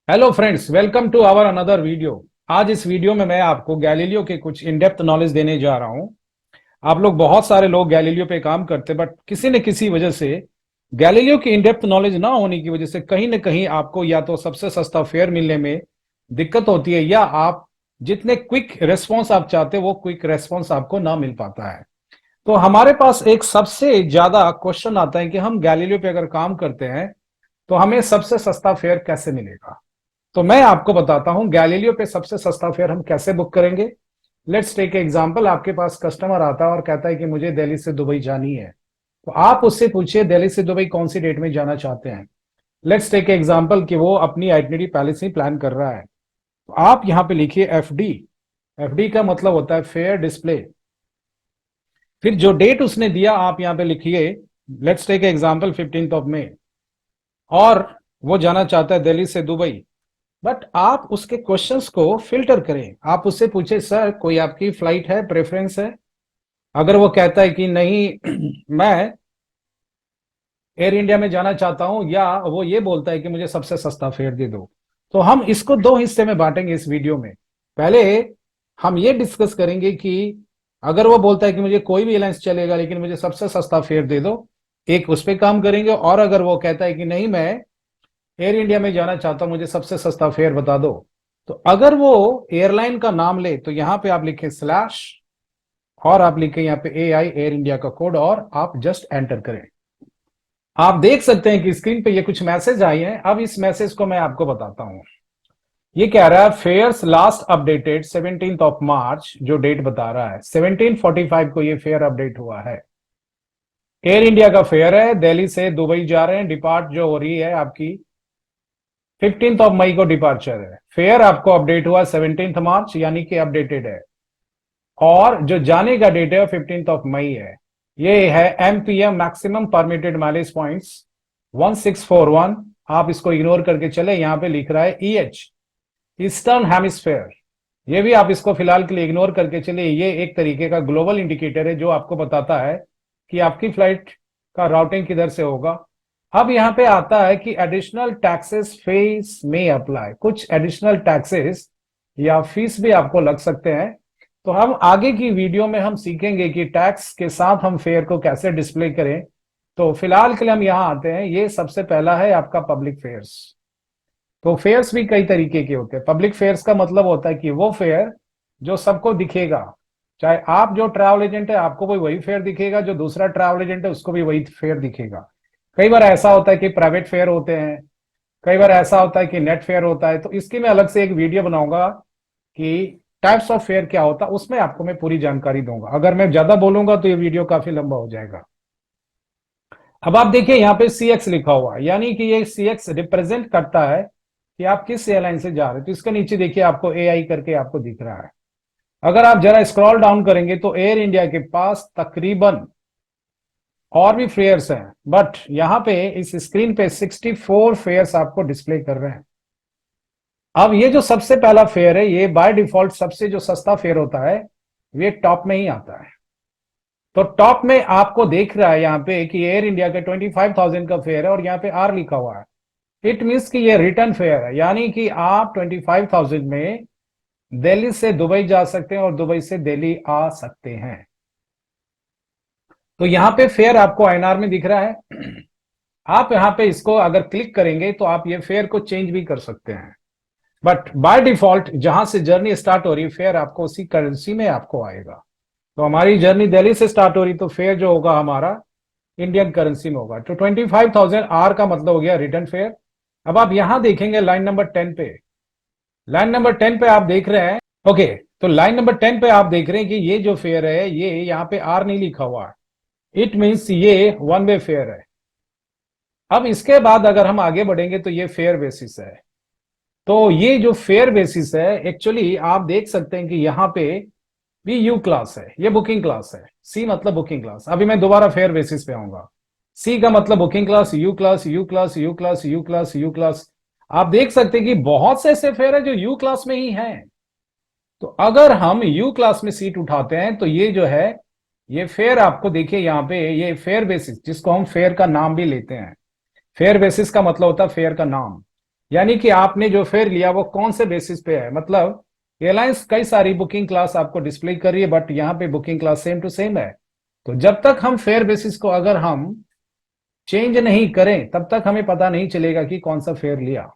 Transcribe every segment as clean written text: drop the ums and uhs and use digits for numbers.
Hello friends, welcome to our another video. आज इस video में मैं आपको गैलीलियो के कुछ इन डेप्थ नॉलेज देने जा रहा हूं। आप लोग बहुत सारे लोग गैलीलियो पे काम करते, बट किसी न किसी वजह से गैलीलियो की इन डेप्थ नॉलेज ना होने की वजह से कहीं ना कहीं आपको या तो सबसे सस्ता फेयर मिलने में दिक्कत होती है, या आप जितने क्विक रेस्पॉन्स आप चाहते हैं वो क्विक रेस्पॉन्स आपको ना मिल पाता है। तो हमारे पास एक सबसे ज्यादा क्वेश्चन आता है कि हम गैलीलियो पे अगर काम करते हैं तो हमें सबसे सस्ता फेयर कैसे मिलेगा। तो मैं आपको बताता हूं गैलीलियो पे सबसे सस्ता फेयर हम कैसे बुक करेंगे। लेट्स टेक एग्जांपल, आपके पास कस्टमर आता है और कहता है कि मुझे दिल्ली से दुबई जानी है। तो आप उससे पूछिए दिल्ली से दुबई कौन सी डेट में जाना चाहते हैं। लेट्स टेक एग्जांपल कि वो अपनी आइटनरी पहले से ही प्लान कर रहा है। तो आप यहां पे लिखिए एफडी। एफडी का मतलब होता है फेयर डिस्प्ले। फिर जो डेट उसने दिया आप यहां पे लिखिए, लेट्स टेक एग्जांपल 15 मई, और वो जाना चाहता है दिल्ली से दुबई। बट आप उसके क्वेश्चंस को फिल्टर करें। आप उससे पूछे सर कोई आपकी फ्लाइट है, प्रेफरेंस है। अगर वो कहता है कि नहीं मैं एयर इंडिया में जाना चाहता हूं, या वो ये बोलता है कि मुझे सबसे सस्ता फेयर दे दो, तो हम इसको दो हिस्से में बांटेंगे इस वीडियो में। पहले हम ये डिस्कस करेंगे कि अगर वो बोलता है कि मुझे कोई भी एयरलाइंस चलेगा लेकिन मुझे सबसे सस्ता फेयर दे दो, एक उस पर काम करेंगे। और अगर वो कहता है कि नहीं मैं एयर इंडिया में जाना चाहता हूं, मुझे सबसे सस्ता फेयर बता दो, तो अगर वो एयरलाइन का नाम ले तो यहां पे आप लिखें स्लैश, और आप लिखें यहां पे AI एयर इंडिया का कोड, और आप जस्ट एंटर करें। आप देख सकते हैं कि स्क्रीन पे ये कुछ मैसेज आई हैं। अब इस मैसेज को मैं आपको बताता हूं। ये कह रहा है फेयर्स लास्ट अपडेटेड 17 मार्च, जो डेट बता रहा है 17:45 को ये फेयर अपडेट हुआ है। एयर इंडिया का फेयर है, दिल्ली से दुबई जा रहे हैं, डिपार्ट जो हो रही है आपकी 15 मई को डिपार्चर है। फेयर आपको अपडेट हुआ 17 मार्च, यानी कि अपडेटेड है। और जो जाने का डेट है 15 मई है। ये है MPM maximum permitted mileage points 1641। आप इसको इग्नोर करके चले, यहां पे लिख रहा है EH ईस्टर्न हेमिस्फेयर। ये भी आप इसको फिलहाल के लिए इग्नोर करके चले। ये एक तरीके का ग्लोबल इंडिकेटर है जो आपको बताता है कि आपकी फ्लाइट का राउटिंग किधर से होगा। अब यहां पे आता है कि एडिशनल टैक्सेस फीस में अप्लाई। कुछ एडिशनल टैक्सेस या फीस भी आपको लग सकते हैं। तो हम आगे की वीडियो में हम सीखेंगे कि टैक्स के साथ हम फेयर को कैसे डिस्प्ले करें। तो फिलहाल के लिए हम यहां आते हैं। ये सबसे पहला है आपका पब्लिक फेयर्स। तो फेयर्स भी कई तरीके के होते हैं। पब्लिक फेयर्स का मतलब होता है कि वो फेयर जो सबको दिखेगा। चाहे आप जो ट्रैवल एजेंट है आपको भी वही फेयर दिखेगा, जो दूसरा ट्रैवल एजेंट है उसको भी वही फेयर दिखेगा। कई बार ऐसा होता है कि प्राइवेट फेयर होते हैं, कई बार ऐसा होता है कि नेट फेयर होता है। तो इसकी मैं अलग से एक वीडियो बनाऊंगा कि टाइप्स ऑफ फेयर क्या होता है, उसमें आपको मैं पूरी जानकारी दूंगा। अगर मैं ज्यादा बोलूंगा तो ये वीडियो काफी लंबा हो जाएगा। अब आप देखिए यहाँ पे CX लिखा हुआ है, यानी कि ये CX रिप्रेजेंट करता है कि आप किस एयरलाइन से जा रहे हैं। तो इसके नीचे देखिए आपको AI करके आपको दिख रहा है। अगर आप जरा स्क्रॉल डाउन करेंगे तो एयर इंडिया के पास तकरीबन और भी फेयर्स हैं, बट यहां पे इस स्क्रीन पे 64 फेयर्स आपको डिस्प्ले कर रहे हैं। अब ये जो सबसे पहला फेयर है, ये बाय डिफॉल्ट सबसे जो सस्ता फेयर होता है ये टॉप में ही आता है। तो टॉप में आपको देख रहा है यहाँ पे कि एयर इंडिया के 25,000 का फेयर है और यहाँ पे R लिखा हुआ है। इट मीन्स कि ये रिटर्न फेयर है, यानी कि आप 25,000 में दिल्ली से दुबई जा सकते हैं और दुबई से दिल्ली आ सकते हैं। तो यहाँ पे फेयर आपको INR में दिख रहा है। आप यहाँ पे इसको अगर क्लिक करेंगे तो आप ये फेयर को चेंज भी कर सकते हैं। बट बाय डिफॉल्ट जहां से जर्नी स्टार्ट हो रही है फेयर आपको उसी करेंसी में आपको आएगा। तो हमारी जर्नी दिल्ली से स्टार्ट हो रही, तो फेयर जो होगा हमारा इंडियन करेंसी में होगा। तो 25,000 R का मतलब हो गया रिटर्न फेयर। अब आप यहां देखेंगे लाइन नंबर 10 पे। लाइन नंबर 10 पे आप देख रहे हैं, ओके, तो लाइन नंबर 10 पे आप देख रहे हैं कि ये जो फेयर है ये यहाँ पे R नहीं लिखा हुआ है। इट मीन्स ये वन वे फेयर है। अब इसके बाद अगर हम आगे बढ़ेंगे तो ये फेयर बेसिस है। तो ये जो फेयर बेसिस है, एक्चुअली आप देख सकते हैं कि यहाँ पे भी यू क्लास है, ये बुकिंग क्लास है। सी मतलब बुकिंग क्लास। अभी मैं दोबारा फेयर बेसिस पे आऊंगा। सी का मतलब booking class, you class, you class, you class, you class, you class. आप देख सकते हैं कि बहुत से ऐसे फेयर है जो यू क्लास में ही हैं। तो अगर हम यू क्लास में सीट उठाते हैं तो ये जो है ये फेयर आपको देखिए यहाँ पे, ये फेयर बेसिस जिसको हम फेयर का नाम भी लेते हैं। फेयर बेसिस का मतलब होता है फेयर का नाम। यानी कि आपने जो फेयर लिया वो कौन से बेसिस पे है, मतलब एयरलाइंस कई सारी बुकिंग क्लास आपको डिस्प्ले कर रही है बट यहाँ पे booking class same to same है। तो जब तक हम फेयर बेसिस को अगर हम चेंज नहीं करें तब तक हमें पता नहीं चलेगा कि कौन सा फेयर लिया।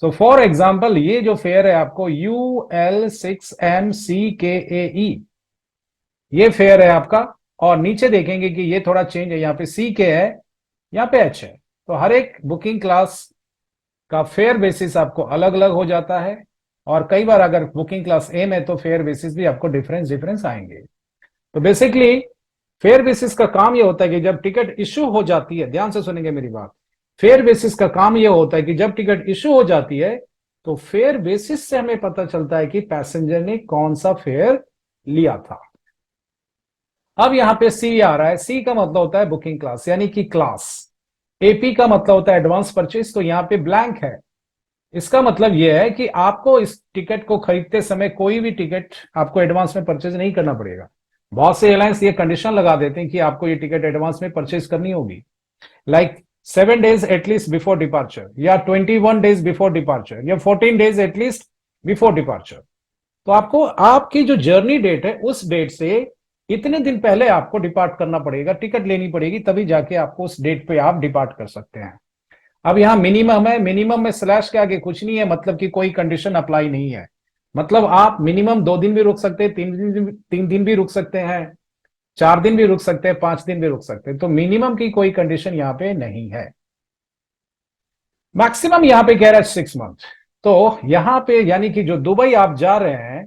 सो फॉर एग्जाम्पल ये जो फेयर है आपको UL6MCKAE, ये फेयर है आपका। और नीचे देखेंगे कि ये थोड़ा चेंज है, यहाँ पे CK है, यहाँ पे H है। तो हर एक बुकिंग क्लास का फेयर बेसिस आपको अलग अलग हो जाता है। और कई बार अगर बुकिंग क्लास एम है तो फेयर बेसिस भी आपको डिफरेंस डिफरेंस आएंगे। तो बेसिकली फेयर बेसिस का काम यह होता है कि जब टिकट इशू हो जाती है, ध्यान से सुनेंगे मेरी बात, फेयर बेसिस का काम यह होता है कि जब टिकट इशू हो जाती है तो फेयर बेसिस से हमें पता चलता है कि पैसेंजर ने कौन सा फेयर लिया था। अब यहां पे सी आ रहा है, सी का मतलब होता है बुकिंग क्लास यानी कि क्लास। AP का मतलब होता है एडवांस परचेज, तो यहाँ पे ब्लैंक है। इसका मतलब यह है कि आपको इस टिकट को खरीदते समय कोई भी टिकट आपको एडवांस में परचेज नहीं करना पड़ेगा। बहुत से एयरलाइंस ये कंडीशन लगा देते हैं कि आपको ये टिकट एडवांस में परचेज करनी होगी, like 7 days at least before departure, या 21 days बिफोर डिपार्चर, या 14 days एटलीस्ट बिफोर डिपार्चर। तो आपको आपकी जो जर्नी डेट है उस डेट से इतने दिन पहले आपको डिपार्ट करना पड़ेगा, टिकट लेनी पड़ेगी, तभी जाके आपको उस डेट पे आप डिपार्ट कर सकते हैं। अब यहां मिनिमम है, मिनिमम में स्लैश के आगे कुछ नहीं है, मतलब कि कोई कंडीशन अप्लाई नहीं है। मतलब आप मिनिमम 2 दिन भी रुक सकते हैं, 3 दिन भी रुक सकते हैं, 4 दिन भी रुक सकते हैं, 5 दिन भी रुक सकते हैं। तो मिनिमम की कोई कंडीशन यहां पे नहीं है। मैक्सिमम यहां पे कह रहा है 6 मंथ। तो यहां पे यानी कि जो दुबई आप जा रहे हैं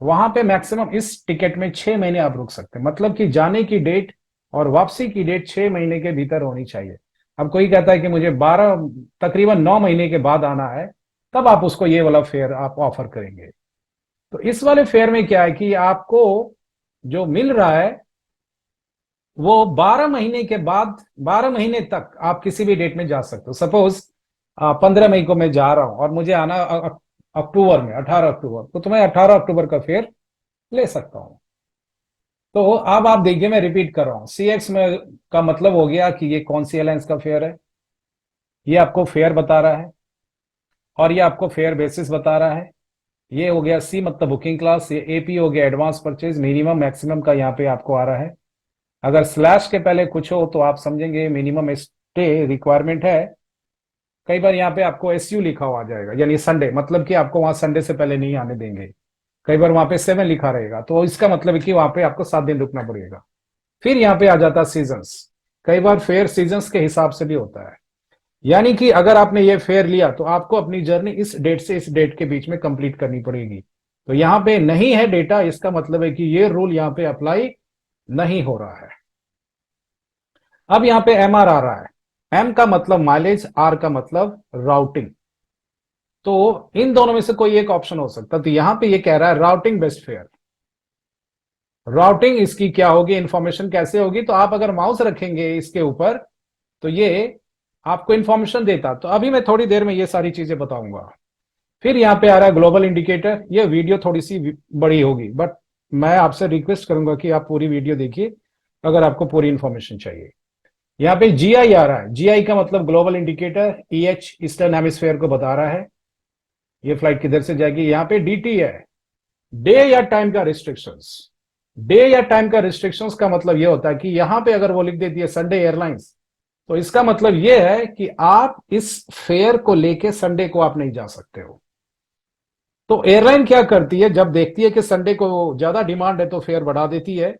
वहां पे मैक्सिमम इस टिकट में 6 महीने आप रुक सकते हैं, मतलब कि जाने की डेट और वापसी की डेट 6 महीने के भीतर होनी चाहिए। अब कोई कहता है कि मुझे 12 तकरीबन 9 महीने के बाद आना है, तब आप उसको ये वाला फेयर आप ऑफर करेंगे। तो इस वाले फेयर में क्या है कि आपको जो मिल रहा है वो 12 महीने के बाद, 12 महीने तक आप किसी भी डेट में जा सकते हो। सपोज 15 मई को मैं जा रहा हूं और मुझे आना अक्टूबर में, 18 अक्टूबर, तो मैं 18 अक्टूबर का फेयर ले सकता हूं। तो अब आप देखिए मैं रिपीट कर रहा हूं, CX में का मतलब हो गया कि ये कौन सी एयरलाइंस का फेयर है, ये आपको फेयर बता रहा है, और ये आपको फेयर बेसिस बता रहा है। ये हो गया C मतलब बुकिंग क्लास, ये AP हो गया एडवांस परचेज, मिनिमम मैक्सिमम का यहाँ पे आपको आ रहा है। अगर स्लैश के पहले कुछ हो तो आप समझेंगे मिनिमम स्टे रिक्वायरमेंट है। कई बार यहाँ पे आपको SU लिखा हुआ आ जाएगा, यानी संडे, मतलब कि आपको वहां संडे से पहले नहीं आने देंगे। कई बार वहां पे 7 लिखा रहेगा, तो इसका मतलब है कि वहां पे आपको 7 दिन रुकना पड़ेगा। फिर यहाँ पे आ जाता है सीजन्स, कई बार फेयर सीजन्स के हिसाब से भी होता है। यानी कि अगर आपने ये फेयर लिया तो आपको अपनी जर्नी इस डेट से इस डेट के बीच में कंप्लीट करनी पड़ेगी। तो यहाँ पे नहीं है डेटा, इसका मतलब है कि ये रूल यहाँ पे अप्लाई नहीं हो रहा है। अब यहाँ पे MR आ रहा है, M का मतलब माइलेज, R का मतलब राउटिंग। तो इन दोनों में से कोई एक ऑप्शन हो सकता है। तो यहां पे ये कह रहा है राउटिंग बेस्ट फेयर। राउटिंग इसकी क्या होगी, इंफॉर्मेशन कैसे होगी, तो आप अगर माउस रखेंगे इसके ऊपर तो ये आपको इंफॉर्मेशन देता। तो अभी मैं थोड़ी देर में ये सारी चीजें बताऊंगा। फिर यहाँ पे आ रहा है ग्लोबल इंडिकेटर। ये वीडियो थोड़ी सी बड़ी होगी बट मैं आपसे रिक्वेस्ट करूंगा कि आप पूरी वीडियो देखिए अगर आपको पूरी इंफॉर्मेशन चाहिए। यहाँ पे GI आ रहा है, GI का मतलब global indicator, EH eastern hemisphere को बता रहा है ये फ्लाइट किधर से जाएगी। यहाँ पे DT है, डे या टाइम का रिस्ट्रिक्शंस। डे या टाइम का रिस्ट्रिक्शंस का मतलब ये होता है कि यहां पे अगर वो लिख देती है संडे एयरलाइंस, तो इसका मतलब ये है कि आप इस फेयर को लेके संडे को आप नहीं जा सकते हो। तो एयरलाइन क्या करती है, जब देखती है कि संडे को ज्यादा डिमांड है तो फेयर बढ़ा देती है।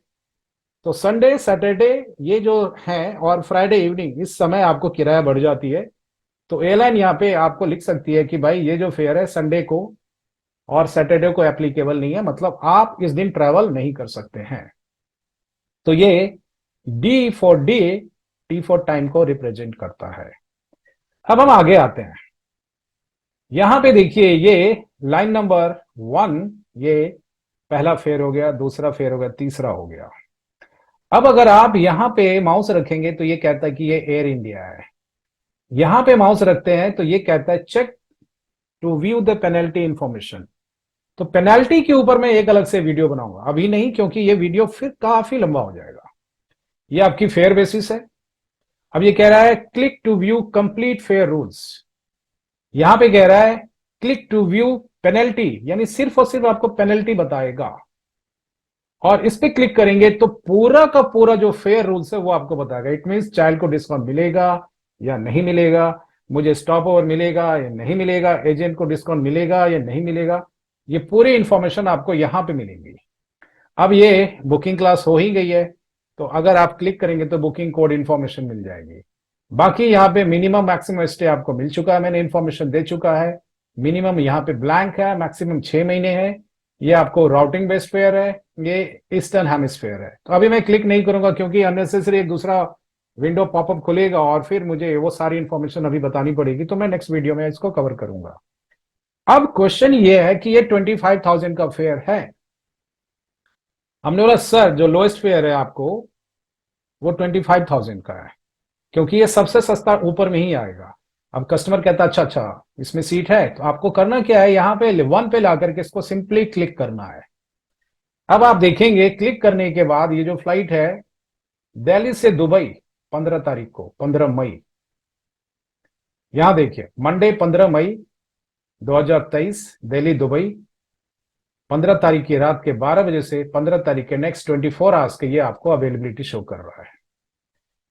तो संडे, सैटरडे ये जो है और फ्राइडे इवनिंग, इस समय आपको किराया बढ़ जाती है। तो एयरलाइन यहाँ पे आपको लिख सकती है कि भाई ये जो फेयर है संडे को और सैटरडे को एप्लीकेबल नहीं है, मतलब आप इस दिन ट्रैवल नहीं कर सकते हैं। तो ये D for day, T for time को रिप्रेजेंट करता है। अब हम आगे आते हैं, यहां पे देखिए ये लाइन नंबर 1, ये पहला फेयर हो गया, दूसरा फेयर हो गया, तीसरा हो गया। अब अगर आप यहां पे माउस रखेंगे तो ये कहता है कि ये एयर इंडिया है। यहां पे माउस रखते हैं तो ये कहता है check to view the penalty information. तो पेनल्टी के ऊपर मैं एक अलग से वीडियो बनाऊंगा, अभी नहीं, क्योंकि ये वीडियो फिर काफी लंबा हो जाएगा। ये आपकी फेयर बेसिस है। अब ये कह रहा है click to view complete fare rules. यहां पे कह रहा है क्लिक टू व्यू पेनल्टी, यानी सिर्फ और सिर्फ आपको पेनल्टी बताएगा, और इस पे क्लिक करेंगे तो पूरा का पूरा जो फेयर रूल्स है वो आपको बताएगा। इट मींस चाइल्ड को डिस्काउंट मिलेगा या नहीं मिलेगा, मुझे स्टॉप ओवर मिलेगा या नहीं मिलेगा, एजेंट को डिस्काउंट मिलेगा या नहीं मिलेगा, ये पूरी इंफॉर्मेशन आपको यहां पे मिलेगी। अब ये बुकिंग क्लास हो ही गई है, तो अगर आप क्लिक करेंगे तो बुकिंग कोड इंफॉर्मेशन मिल जाएगी। बाकी यहाँ पे मिनिमम मैक्सिमम स्टे आपको मिल चुका है, मैंने इंफॉर्मेशन दे चुका है। मिनिमम यहाँ पे ब्लैंक है, मैक्सिमम 6 महीने है। ये आपको राउटिंग बेस्ड फेयर है, ये ईस्टर्न हेमिस्फेयर है। तो अभी मैं क्लिक नहीं करूंगा क्योंकि अननेसेसरी एक दूसरा विंडो पॉपअप खुलेगा और फिर मुझे वो सारी इंफॉर्मेशन अभी बतानी पड़ेगी, तो मैं नेक्स्ट वीडियो में इसको कवर करूंगा। अब क्वेश्चन ये है कि ये 25,000 का फेयर है। हमने बोला सर जो लोएस्ट फेयर है आपको वो 25,000 का है, क्योंकि ये सबसे सस्ता ऊपर में ही आएगा। अब कस्टमर कहता अच्छा अच्छा इसमें सीट है, तो आपको करना क्या है, यहां पे 1 पे ला करके इसको सिंपली क्लिक करना है। अब आप देखेंगे क्लिक करने के बाद ये जो फ्लाइट है दिल्ली से दुबई 15 तारीख को, 15 मई, यहां देखिए मंडे 15 मई 2023 दिल्ली दुबई, 15 तारीख की रात के 12 बजे से 15 तारीख के नेक्स्ट 24 आवर्स के ये आपको अवेलेबिलिटी शो कर रहा है।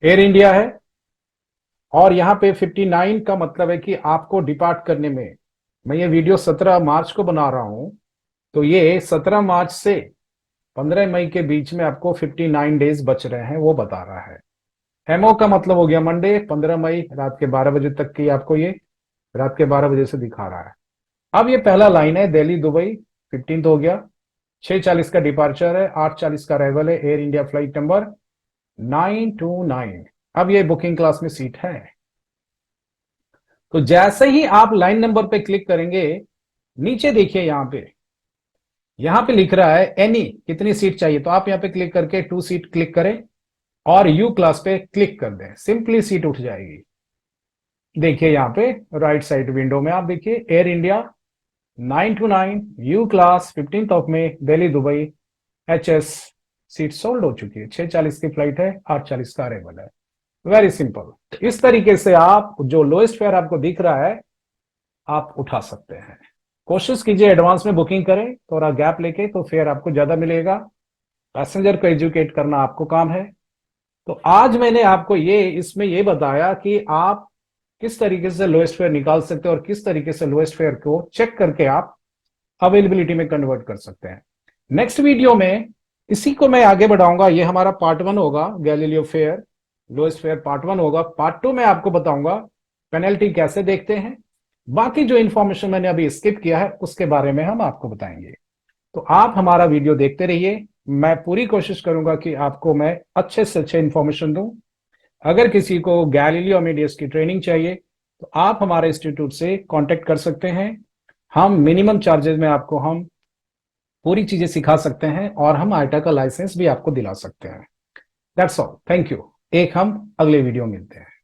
एयर इंडिया है, और यहां पे 59 का मतलब है कि आपको डिपार्ट करने में, मैं ये वीडियो 17 मार्च को बना रहा हूं, तो ये 17 मार्च से 15 मई के बीच में आपको 59 डेज बच रहे हैं वो बता रहा है। एमओ का मतलब हो गया मंडे 15 मई रात के 12 बजे तक की, आपको ये रात के 12 बजे से दिखा रहा है। अब ये पहला लाइन है दिल्ली दुबई 15 हो गया, 6:40 का डिपार्चर है, 8:40 का अराइवल है, एयर इंडिया फ्लाइट नंबर 929। अब ये बुकिंग क्लास में सीट है। तो जैसे ही आप लाइन नंबर पे क्लिक करेंगे, नीचे देखिए यहां पे लिख रहा है एनी, कितनी सीट चाहिए, तो आप यहां पे क्लिक करके 2 सीट क्लिक करें और यू क्लास पे क्लिक कर दें, सिंपली सीट उठ जाएगी। देखिए यहां पे राइट साइड विंडो में आप देखिए Air India 929 U class 15 off में Delhi Dubai HS, seat sold हो चुकी है। 6:40 की फ्लाइट है, 8:40 का अरेबल है। Very simple. इस तरीके से आप जो लोएस्ट फेयर आपको दिख रहा है आप उठा सकते हैं। कोशिश कीजिए एडवांस में बुकिंग करें, थोड़ा गैप लेके, तो फेयर आपको ज्यादा मिलेगा। पैसेंजर को एजुकेट करना आपको काम है। तो आज मैंने आपको इसमें ये बताया कि आप किस तरीके से लोएस्ट फेयर निकाल सकते हैं और किस तरीके से लोएस्ट फेयर को चेक करके आप अवेलेबिलिटी में कन्वर्ट कर सकते हैं। नेक्स्ट वीडियो में इसी को मैं आगे बढ़ाऊंगा। ये हमारा पार्ट 1 होगा, Galileo fair lowest fair part 1 होगा। पार्ट 2 में आपको बताऊंगा पेनल्टी कैसे देखते हैं। बाकी जो इंफॉर्मेशन मैंने अभी स्किप किया है उसके बारे में हम आपको बताएंगे। तो आप हमारा वीडियो देखते रहिए, मैं पूरी कोशिश करूंगा कि आपको मैं अच्छे से अच्छे इंफॉर्मेशन दूं। अगर किसी को गैलीलियो अमेडियस की ट्रेनिंग चाहिए तो आप हमारे इंस्टीट्यूट से कांटेक्ट कर सकते हैं। हम मिनिमम चार्जेस में आपको हम पूरी चीजें सिखा सकते हैं और हम आईटा का लाइसेंस भी आपको दिला सकते हैं। That's all, thank you. एक हम अगले वीडियो मिलते हैं।